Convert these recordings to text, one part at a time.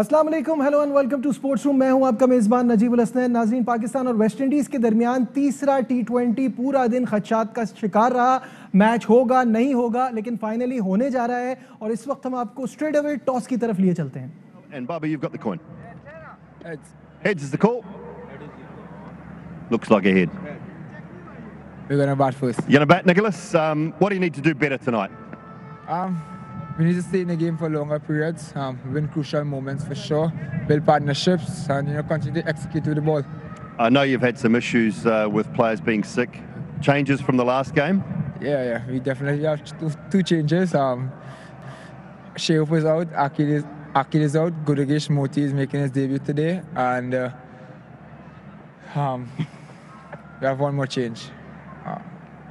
अस्सलाम वालेकुम, hello and welcome to sports room. मैं हूं आपका मेज़बान नजीबुल हसनैन। नाज़रीन, पाकिस्तान और वेस्ट इंडीज़ के दरमियान तीसरा T20 पूरा दिन खदशात का शिकार रहा। मैच होगा नहीं होगा, लेकिन फाइनली होने जा रहा है और इस वक्त हम आपको स्ट्रेट अवे टॉस की तरफ लिए चलते हैं। And Baba, you've got the coin. Heads. Heads is the call. Looks like a head. We're going to bat first. You're going to bat, Nicholas. What do you need to do better tonight? We need to stay in the game for longer periods, win crucial moments for sure, build partnerships, and continue to execute with the ball. I know you've had some issues with players being sick. Changes from the last game? Yeah. We definitely have two changes. Shayhope is out, Akil is out, Gudagesh Moti is making his debut today, and we have one more change.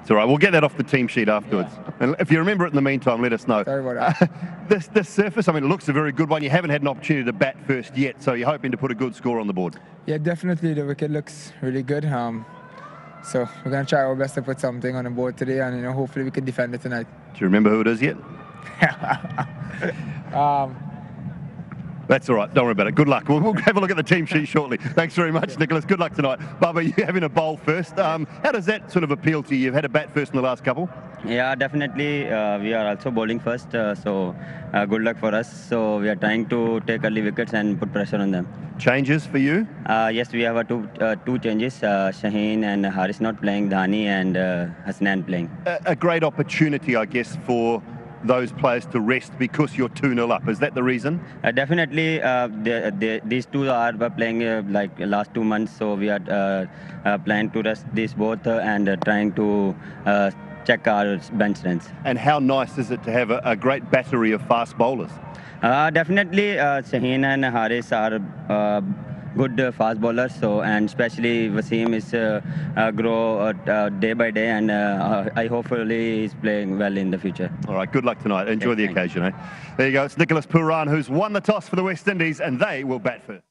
It's all right. We'll get that off the team sheet afterwards. Yeah. And if you remember it in the meantime, let us know. Sorry about that. This surface, I mean, it looks a very good one. You haven't had an opportunity to bat first yet, so you're hoping to put a good score on the board. Yeah, definitely. The wicket looks really good. So we're going to try our best to put something on the board today, and hopefully we can defend it tonight. Do you remember who it is yet? That's all right. Don't worry about it. Good luck. We'll have a look at the team sheet shortly. Thanks very much, Nicholas. Good luck tonight. Baba, you're having a bowl first. How does that sort of appeal to you? You've had a bat first in the last couple. Yeah, definitely. We are also bowling first, so good luck for us. So we are trying to take early wickets and put pressure on them. Changes for you? Yes, we have two changes. Shaheen and Haris not playing, Dhani and Hasnan playing. A great opportunity, I guess, for those players to rest because you're 2-0 up. Is that the reason? Definitely. These two are playing like last 2 months, so we are planning to rest these both and trying to check our bench strengths. And how nice is it to have a great battery of fast bowlers? Definitely, Shaheen and Haris are good fast bowlers, and especially Wasim is grow day by day, and I hopefully he's playing well in the future. All right, good luck tonight. Enjoy the occasion. Eh? There you go. It's Nicholas Pooran who's won the toss for the West Indies, and they will bat first.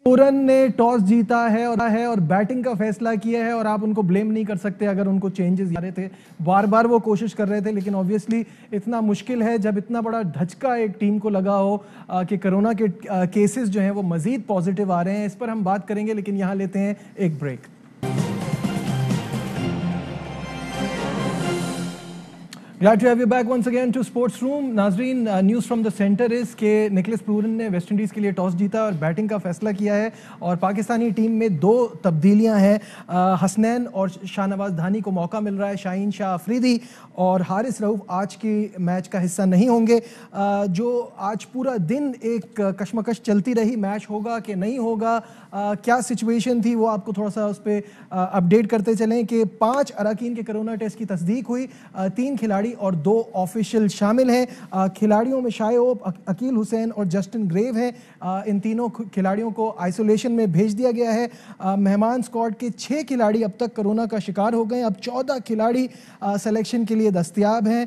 पूरन ने toss जीता है और batting का फैसला किया है, और आप उनको ब्लेम नहीं कर सकते अगर उनको चेंजेस आ रहे थे। बार बार वो कोशिश कर रहे थे, लेकिन ऑब्वियसली इतना मुश्किल है जब इतना बड़ा धचका एक टीम को लगा हो कि कोरोना के केसेस जो हैं वो मजीद पॉजिटिव आ रहे हैं। इस पर हम बात करेंगे, लेकिन यहाँ लेते हैं एक break. Glad to have you back once again to Sports Room. नाजरीन, news from the centre is के निकोलस पूरन ने वेस्ट इंडीज़ के लिए टॉस जीता और बैटिंग का फैसला किया है, और पाकिस्तानी टीम में 2 तब्दीलियां हैं। हसनैन और शाहनवाज धानी को मौका मिल रहा है। शाहीन शाह अफरीदी और हारिस रऊफ आज की मैच का हिस्सा नहीं होंगे। जो आज पूरा दिन एक कशमकश चलती रही, मैच होगा कि नहीं होगा, क्या सिचुएशन थी, वो आपको थोड़ा सा उस पर अपडेट करते चलें कि 5 अरकान के कोरोना टेस्ट की तस्दीक हुई। 3 खिलाड़ी और 2 ऑफिशियल शामिल हैं। खिलाड़ियों में शायहोप, अकील हुसैन और जस्टिन ग्रेव हैं। इन तीनों खिलाड़ियों को आइसोलेशन में भेज दिया गया है। मेहमान स्क्वाड के 6 खिलाड़ी अब तक कोरोना का शिकार हो गए। अब 14 खिलाड़ी सिलेक्शन के लिए दस्तयाब हैं।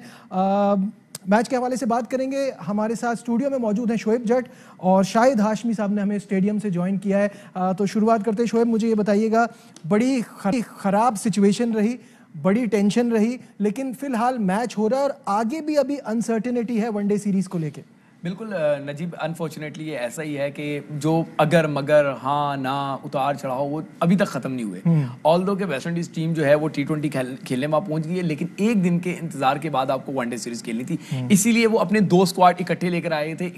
मैच के हवाले से बात करेंगे। हमारे साथ स्टूडियो में मौजूद हैं शोएब जट और शाहिद हाशमी साहब ने हमें स्टेडियम से ज्वाइन किया है। तो शुरुआत करते हैं। शोएब, मुझे ये बताइएगा, बड़ी ख़राब सिचुएशन रही, बड़ी टेंशन रही, लेकिन फिलहाल मैच हो रहा है और आगे भी अभी अनसर्टेनिटी है वनडे सीरीज को लेके। बिल्कुल नजीब, अनफॉर्चुनेटली ये ऐसा ही है कि जो अगर मगर हाँ ना उतार चढ़ाव वो अभी तक ख़त्म नहीं हुए। ऑल्दो के वेस्ट इंडीज़ टीम जो है वो T20 खेलने में पहुंच गई है, लेकिन एक दिन के इंतजार के बाद आपको वनडे सीरीज खेलनी थी। इसीलिए वो अपने 2 स्क्वाड इकट्ठे लेकर आए थे।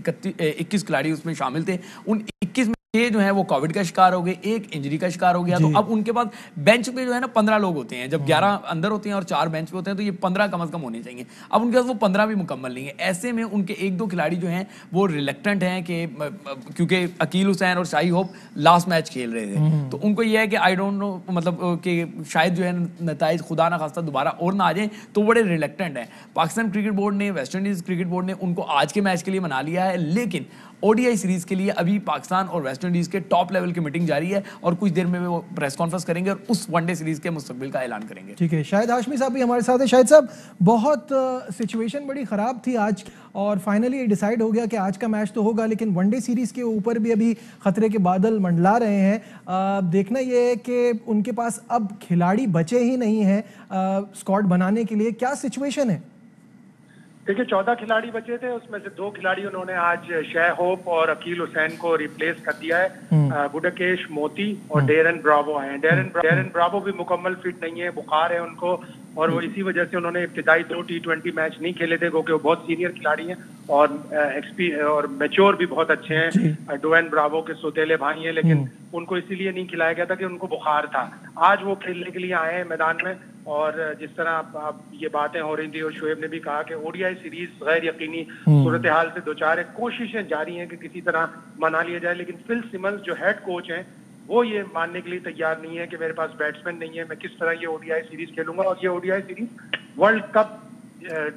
21 खिलाड़ी उसमें शामिल थे। उन 21 में 6 जो है वो कोविड का शिकार हो गए, 1 इंजरी का शिकार हो गया। तो अब उनके पास बेंच पे जो है ना 15 लोग होते हैं। जब 11 अंदर होते हैं और 4 बेंच पे होते हैं, तो ये 15 कम से कम होने चाहिए। अब उनके पास वो 15 भी मुकम्मल नहीं है। ऐसे में उनके 1-2 खिलाड़ी जो हैं वो रिलेक्टेंट हैं कि क्योंकि अकील हुसैन और शाही होप लास्ट मैच खेल रहे थे, तो उनको ये है कि आई डोंट नो, मतलब कि शायद जो है नताइज खुदा ना खास्ता दोबारा और ना आ जाए, तो बड़े रिलेक्टेंट हैं। पाकिस्तान क्रिकेट बोर्ड ने, वेस्ट इंडीज़ क्रिकेट बोर्ड ने उनको आज के मैच के लिए मना लिया है, लेकिन ओडीआई सीरीज के लिए अभी पाकिस्तान और वेस्ट इंडीज के टॉप लेवल की मीटिंग जारी है और कुछ देर में वो प्रेस कॉन्फ्रेंस करेंगे और उस वनडे सीरीज के मुस्तकबिल का ऐलान करेंगे। ठीक है, शाहिद हाशमी साहब भी हमारे साथ है। शाहिद साहब, बहुत सिचुएशन बड़ी ख़राब थी आज और फाइनली डिसाइड हो गया कि आज का मैच तो होगा, लेकिन वनडे सीरीज़ के ऊपर भी अभी खतरे के बादल मंडला रहे हैं। देखना ये है कि उनके पास अब खिलाड़ी बचे ही नहीं हैं स्क्वाड बनाने के लिए। क्या सिचुएशन है? देखिए 14 खिलाड़ी बचे थे, उसमें से 2 खिलाड़ी उन्होंने आज शै होप और अकील हुसैन को रिप्लेस कर दिया है। गुडकेश मोती और डेरन ब्रावो आए हैं। डेरन ब्रावो भी मुकम्मल फिट नहीं है, बुखार है उनको, और वो इसी वजह से उन्होंने इब्तिदाई 2 T20 मैच नहीं खेले थे, क्योंकि वो बहुत सीनियर खिलाड़ी हैं और मैच्योर भी बहुत अच्छे हैं। डोएन ब्रावो के सौतेले भाई हैं, लेकिन उनको इसीलिए नहीं खिलाया गया था कि उनको बुखार था। आज वो खेलने के लिए आए हैं मैदान में, और जिस तरह आप ये बातें हो रही थी और शोएब ने भी कहा कि ओडीआई सीरीज गैर यकीनी सूरत हाल से दो चार है, कोशिशें जारी हैं कि किसी तरह मना लिया जाए, लेकिन फिल सिमंस जो हेड कोच हैं वो ये मानने के लिए तैयार नहीं है कि मेरे पास बैट्समैन नहीं है, मैं किस तरह ये ओडीआई सीरीज खेलूंगा। और ये ओडीआई सीरीज वर्ल्ड कप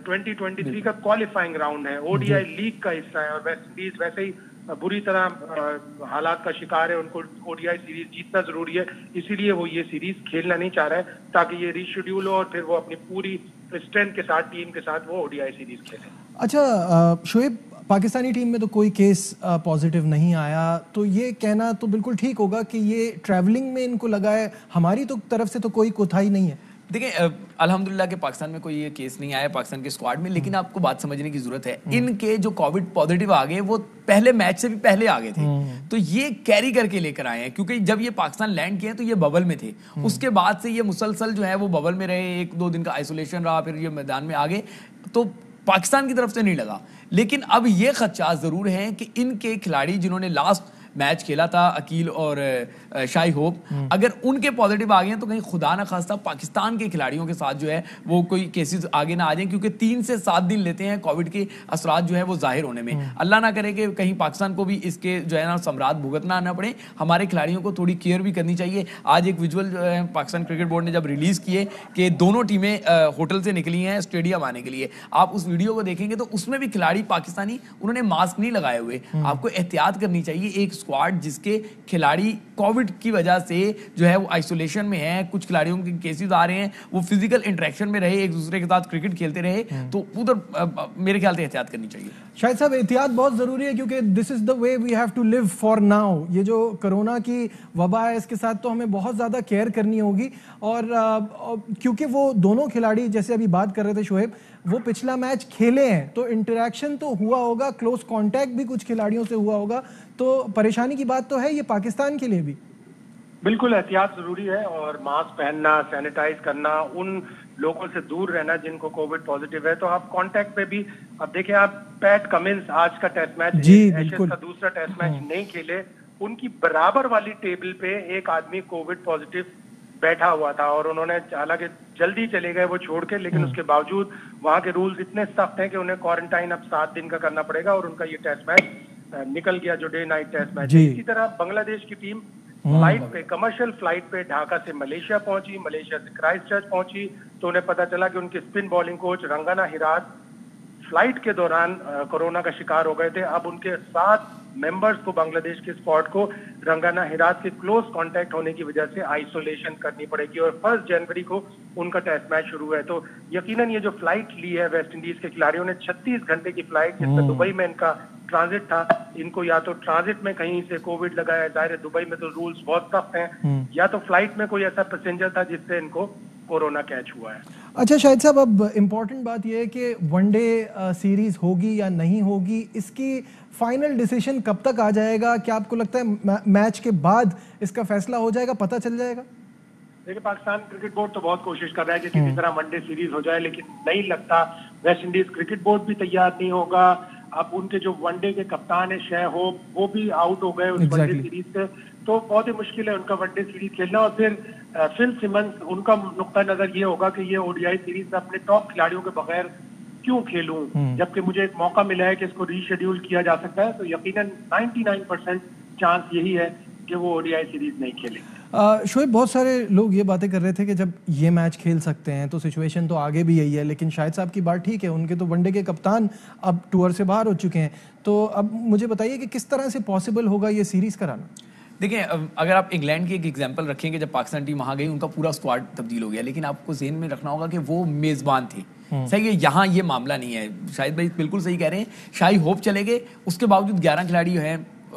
2023 का क्वालिफाइंग राउंड है, ओडीआई लीग का हिस्सा है, और वेस्ट इंडीज वैसे ही बुरी तरह हालात का शिकार है, उनको ओडीआई सीरीज जीतना जरूरी है, इसीलिए वो ये सीरीज खेलना नहीं चाह रहा है, ताकि ये रीशेड्यूल हो और फिर वो अपनी पूरी स्ट्रेंथ के साथ, टीम के साथ वो ओडीआई सीरीज खेले। अच्छा शोएब, पाकिस्तानी टीम में तो कोई केस पॉजिटिव नहीं आया, तो ये कहना तो बिल्कुल ठीक होगा कि ये ट्रैवलिंग में इनको लगा है, हमारी तो तरफ से तो कोई कोताही नहीं है। देखिए अल्हम्दुलिल्लाह के पाकिस्तान में कोई ये केस नहीं आया पाकिस्तान के स्क्वाड में, लेकिन आपको बात समझने की जरूरत है, इनके जो कोविड पॉजिटिव आ गए वो पहले मैच से भी पहले आ गए थे, तो ये कैरी करके लेकर आए हैं, क्योंकि जब ये पाकिस्तान लैंड किए तो ये बबल में थे, उसके बाद से ये मुसलसल जो है वो बबल में रहे, 1-2 दिन का आइसोलेशन रहा, फिर ये मैदान में आ गए, तो पाकिस्तान की तरफ से नहीं लगा। लेकिन अब ये खदशात जरूर हैं कि इनके खिलाड़ी जिन्होंने लास्ट मैच खेला था, अकील और शाई होप, अगर उनके पॉजिटिव आ गए हैं तो कहीं खुदा ना खास्ता पाकिस्तान के खिलाड़ियों के साथ जो है वो कोई केसेस आगे ना आ जाएं, क्योंकि 3 से 7 दिन लेते हैं कोविड के असरात जो है वो जाहिर होने में। अल्लाह ना करे कि कहीं पाकिस्तान को भी इसके जो है ना सम्राट भुगतना ना पड़े, हमारे खिलाड़ियों को थोड़ी केयर भी करनी चाहिए। आज एक विजुअल जो है पाकिस्तान क्रिकेट बोर्ड ने जब रिलीज किए कि दोनों टीमें होटल से निकली हैं स्टेडियम आने के लिए, आप उस वीडियो को देखेंगे तो उसमें भी खिलाड़ी पाकिस्तानी उन्होंने मास्क नहीं लगाए हुए। आपको एहतियात करनी चाहिए, एक स्क्वाड जिसके खिलाड़ी कोविड की वजह से जो है वो आइसोलेशन में है, कुछ खिलाड़ियों के केसेस आ रहे हैं, वो फिजिकल इंटरेक्शन में रहे, एक दूसरे के साथ क्रिकेट खेलते रहे, तो उधर मेरे ख्याल से एहतियात करनी चाहिए। शायद साहब एहतियात बहुत ज़रूरी है, क्योंकि this is the way we have to live for now. ये जो कोरोना की वबा है इसके साथ तो हमें बहुत ज़्यादा केयर करनी होगी, और क्योंकि वो दोनों खिलाड़ी जैसे अभी बात कर रहे थे शोएब, वो पिछला मैच खेले हैं तो इंटरेक्शन तो हुआ होगा, क्लोज कांटेक्ट भी कुछ खिलाड़ियों से हुआ होगा, तो परेशानी की बात तो है ये पाकिस्तान के लिए भी। बिल्कुल एहतियात जरूरी है, और मास्क पहनना, सैनिटाइज करना, उन लोगों से दूर रहना जिनको कोविड पॉजिटिव है। तो आप कांटेक्ट पे भी, अब देखिए आप पैट कमिंस आज का टेस्ट मैच, एशेज का दूसरा टेस्ट मैच नहीं खेले, उनकी बराबर वाली टेबल पे एक आदमी कोविड पॉजिटिव बैठा हुआ था, और उन्होंने हालांकि जल्दी चले गए वो छोड़ के, लेकिन उसके बावजूद वहां के रूल्स इतने सख्त हैं कि उन्हें क्वारंटाइन अब 7 दिन का करना पड़ेगा, और उनका ये टेस्ट मैच निकल गया जो डे नाइट टेस्ट मैच। इसी तरह बांग्लादेश की टीम फ्लाइट पे, कमर्शियल फ्लाइट पे ढाका से मलेशिया पहुंची, मलेशिया से क्राइस्टचर्च पहुंची, तो उन्हें पता चला कि उनके स्पिन बॉलिंग कोच रंगाना हिराज फ्लाइट के दौरान कोरोना का शिकार हो गए थे। अब उनके 7 मेंबर्स को, बांग्लादेश के स्क्वाड को, रंगाना हिराज के क्लोज कांटेक्ट होने की वजह से आइसोलेशन करनी पड़ेगी, और 1 जनवरी को उनका टेस्ट मैच शुरू है। तो यकीनन ये जो फ्लाइट ली है वेस्ट इंडीज के खिलाड़ियों ने, 36 घंटे की फ्लाइट, जिसमें दुबई में इनका ट्रांजिट था, इनको या तो ट्रांजिट में कहीं से कोविड लगा है, जाहिर है दुबई में तो रूल्स बहुत सख्त हैं, या तो फ्लाइट में कोई ऐसा पैसेंजर था जिससे इनको कोरोना कैच हुआ है। अच्छा शाहिद साहब, अब इम्पोर्टेंट बात यह है कि वनडे सीरीज होगी या नहीं होगी, इसकी फाइनल डिसीजन कब तक आ जाएगा? क्या आपको लगता है मैच के बाद इसका फैसला हो जाएगा, पता चल जाएगा? देखिए पाकिस्तान क्रिकेट बोर्ड तो बहुत कोशिश कर रहा है कि किसी तरह वनडे सीरीज हो जाए, लेकिन नहीं लगता वेस्ट इंडीज क्रिकेट बोर्ड भी तैयार नहीं होगा। अब उनके जो वनडे के कप्तान है शै होप, वो भी आउट हो गए उस वनडे सीरीज से, तो बहुत ही मुश्किल है उनका वनडे सीरीज खेलना। और फिर फिल सिमंस, उनका नुक्ता नजर ये होगा कि ये ओडीआई सीरीज में अपने टॉप खिलाड़ियों के बगैर क्यों खेलूं, जबकि मुझे एक मौका मिला है कि इसको रीशेड्यूल किया जा सकता है। तो यकीनन 99% चांस यही है कि वो ओडीआई सीरीज नहीं खेलेंगे। शोएब, बहुत सारे लोग ये बातें कर रहे थे कि जब ये मैच खेल सकते हैं तो सिचुएशन तो आगे भी यही है, लेकिन शाहिद साहब की बात ठीक है, उनके तो वनडे के कप्तान अब टूर से बाहर हो चुके हैं, तो अब मुझे बताइए कि किस तरह से पॉसिबल होगा ये सीरीज कराना? देखिए अगर आप इंग्लैंड की एक एग्जांपल रखेंगे, जब पाकिस्तान टीम वहां गई उनका पूरा स्क्वाड तब्दील हो गया, लेकिन आपको ज़हन में रखना होगा कि वो मेज़बान थे। सही है, यहाँ ये मामला नहीं है। शाहिद भाई बिल्कुल सही कह रहे हैं, शाही होप चले गए, उसके बावजूद 11 खिलाड़ी हैं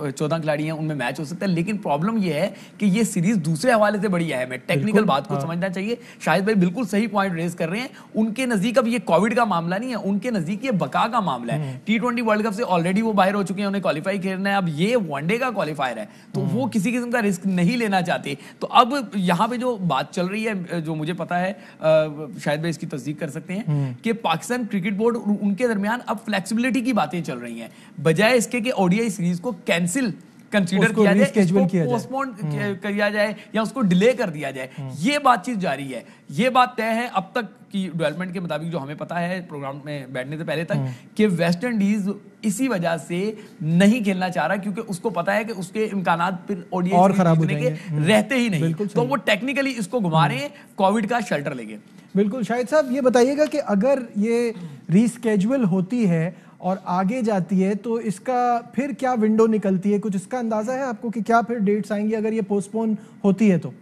14 खिलाड़ी हैं उनमें मैच हो सकता है, लेकिन प्रॉब्लम ये है कि ये सीरीज दूसरे हवाले से बड़ी अहम है। टेक्निकल बात को समझना चाहिए। शाहिद भाई बिल्कुल सही पॉइंट रेज कर रहे हैं। उनके नजदीक अब ये कोविड का मामला नहीं है, उनके नजदीक ये बका का मामला है। T20 वर्ल्ड कप से ऑलरेडी वो बाहर हो चुके हैं, उन्हें क्वालिफाई करना है। अब ये वनडे का क्वालिफायर है, तो वो किसी किस्म का रिस्क नहीं लेना चाहते। तो अब यहाँ पे जो बात चल रही है, जो मुझे पता है, शायद भाई इसकी तस्दीक कर सकते हैं कि पाकिस्तान क्रिकेट बोर्ड उनके दरमियान अब फ्लेक्सिबिलिटी की बातें चल रही हैं, बजाय इसके कि ओडीआई सीरीज को कैंसिल कंसीडर किया जाए, इसको पोस्टपोन किया जाए या उसको डिले कर दिया जाए। ये बातचीत जारी है, ये बात तय है अब तक की डेवलपमेंट के मुताबिक, जो हमें पता है प्रोग्राम में बैठने से पहले तक, कि वेस्ट इंडीज इसी वजह से नहीं खेलना चाह रहा, क्योंकि उसको पता है कि उसके इम्कानात फिर ओडीआई और खराब हो जाएंगे, रहते ही नहीं, तो वो टेक्निकली इसको घुमा रहे हैं, कोविड का शेल्टर लेके। बिल्कुल। शाहिद साहब ये बताइएगा कि अगर ये रीस्केजुअल होती है और आगे जाती है तो इसका फिर क्या विंडो निकलती है, कुछ इसका अंदाजा है आपको कि क्या फिर डेट्स आएंगी अगर ये पोस्टपोन होती है तो?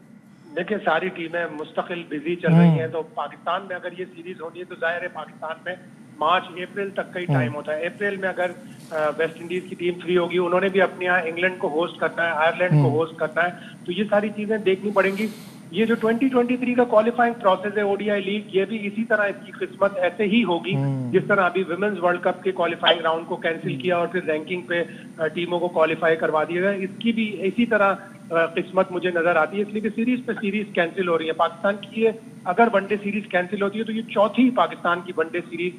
देखिए, सारी टीमें मुस्तकिल बिजी चल रही हैं, तो पाकिस्तान में अगर ये सीरीज होनी है तो जाहिर है पाकिस्तान में मार्च अप्रैल तक का ही टाइम होता है। अप्रैल में अगर वेस्ट इंडीज की टीम फ्री होगी, उन्होंने भी अपने यहाँ इंग्लैंड को होस्ट करना है, आयरलैंड को होस्ट करना है, तो ये सारी चीजें देखनी पड़ेंगी। ये जो 2023 का क्वालिफाइंग प्रोसेस है ओडीआई लीग, ये भी इसी तरह इसकी किस्मत ऐसे ही होगी जिस तरह अभी विमेंस वर्ल्ड कप के क्वालिफाइंग राउंड को कैंसिल किया और फिर रैंकिंग पे टीमों को क्वालिफाई करवा दिया गया। इसकी भी इसी तरह किस्मत मुझे नजर आती है, इसलिए कि सीरीज पे सीरीज कैंसिल हो रही है। पाकिस्तान की ये अगर वनडे सीरीज कैंसिल होती है तो ये चौथी पाकिस्तान की वनडे सीरीज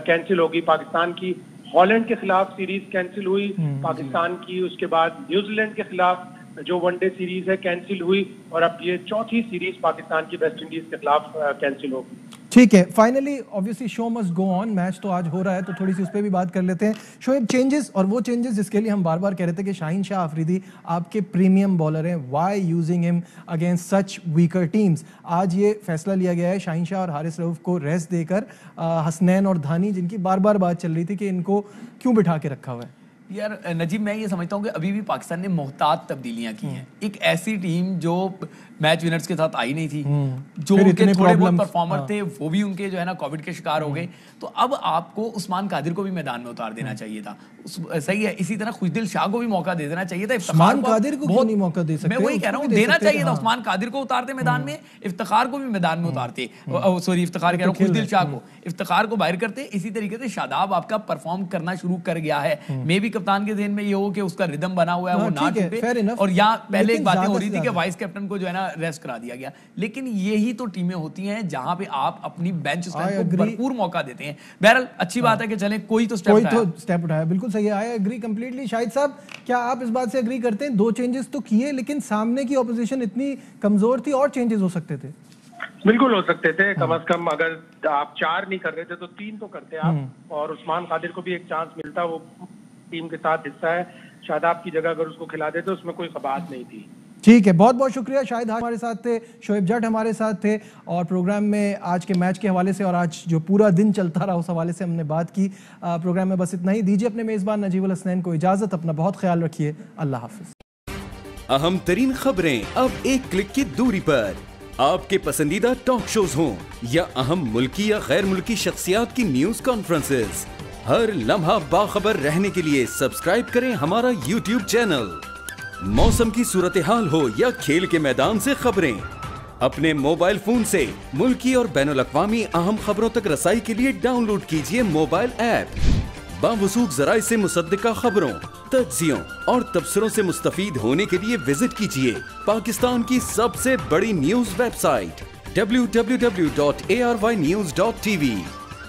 कैंसिल होगी। पाकिस्तान की हॉलैंड के खिलाफ सीरीज कैंसिल हुई, पाकिस्तान की उसके बाद न्यूजीलैंड के खिलाफ जो वनडे सीरीज है कैंसिल हुई, और अब ये चौथी सीरीज पाकिस्तान की वेस्ट इंडीज के खिलाफ कैंसिल होगी। ठीक है, finally obviously show must go on, match तो आज हो रहा है तो थोड़ी सी उस पर भी बात कर लेते हैं। शोएब, चेंजेस, और वो चेंजेस जिसके लिए हम बार बार कह रहे थे कि शाहीन शाह अफरीदी आपके प्रीमियम बॉलर हैं, why using him against such weaker teams. आज ये फैसला लिया गया है शाहीन शाह और हारिस रऊफ को रेस्ट देकर, हसनैन और धानी जिनकी बार बार बात चल रही थी कि इनको क्यों बिठा के रखा हुआ है। यार नजीब, मैं ये समझता हूँ कि अभी भी पाकिस्तान ने मोहतात तब्दीलियां की हैं। एक ऐसी टीम जो मैच विनर्स के साथ आई नहीं थी, जो उनके थोड़े बहुत परफॉर्मर थे वो भी उनके जो है ना कोविड के शिकार हो गए, तो अब आपको उस्मान कादिर को भी मैदान में उतार देना चाहिए था। सही है, इसी तरह खुशदिल शाह को भी मौका दे देना चाहिए था। उस्मान कादिर को क्यों नहीं मौका दे सकते? मैं वही कह रहा हूँ, देना चाहिए था। उस्मान कादिर को उतारते मैदान में, इफ्तिखार को भी मैदान में उतारते, सॉरी इफ्तिखार कह रहा हूँ, खुशदिल शाह को, इफ्तिखार को बाहर करते। इसी तरीके से शादाब आपका परफॉर्म करना शुरू कर गया है। मे भी कप्तान के ज़हन में ये हो कि उसका रिदम बना हुआ है, वो ना टूटे, और यहाँ पहले एक बातें हो रही थी कि वाइस कैप्टन को जो है ना रेस्ट करा दिया गया। लेकिन यही तो टीमें होती हैं जहां पे आप अपनी बेंच स्ट्रेंथ को भरपूर मौका देते हैं। बहरहाल अच्छी बात है कि चलें कोई तो स्टेप उठाया। बिल्कुल सही है, आई एग्री कंप्लीटली। शाहिद साहब, क्या आप इस बात से एग्री करते हैं? 2 चेंजेस तो किए, लेकिन सामने की ऑपोजिशन इतनी कमजोर थी, और चेंजेस हो सकते थे। बिल्कुल हो सकते थे, कम से कम अगर आप 4 नहीं कर रहे थे तो 3 तो करते आप, और उस्मान कादिर को भी एक चांस मिलता, वो टीम के साथ हिस्सा है। शादाब की जगह अगर उसको खिला देते उसमें कोई खबात नहीं थी। ठीक है, बहुत बहुत शुक्रिया। शाहिद हमारे साथ थे, शोएब जट हमारे साथ थे, और प्रोग्राम में आज के मैच के हवाले से और आज जो पूरा दिन चलता रहा उस हवाले से हमने बात की। प्रोग्राम में बस इतना ही। दीजिए अपने मेज़बान नजीबुल हसनैन को इजाज़त। अपना बहुत ख्याल रखिए। अल्लाह हाफिज़। अहम तरीन खबरें अब एक क्लिक की दूरी पर। आपके पसंदीदा टॉक शोज हों या अहम मुल्की या गैर मुल्की शख्सियात की न्यूज कॉन्फ्रेंसेस, हर लम्हा बाखबर रहने के लिए सब्सक्राइब करें हमारा YouTube चैनल। मौसम की सूरत हाल हो या खेल के मैदान से खबरें, अपने मोबाइल फोन से मुल्की और बैनुल-अक़वामी अहम खबरों तक रसाई के लिए डाउनलोड कीजिए मोबाइल ऐप। बावसूख ज़राए से मुसद्दिका खबरों, तज्ज़ियों और तबसरों से मुस्तफ़ीद होने के लिए विजिट कीजिए पाकिस्तान की सबसे बड़ी न्यूज वेबसाइट www.arYnews.tv।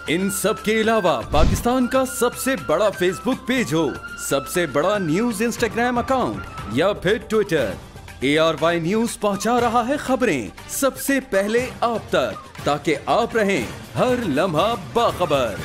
इन सब के अलावा पाकिस्तान का सबसे बड़ा फेसबुक पेज हो, सबसे बड़ा न्यूज इंस्टाग्राम अकाउंट या फिर ट्विटर, ARY न्यूज पहुंचा रहा है खबरें सबसे पहले आप तक, ताकि आप रहें हर लम्हा बाखबर।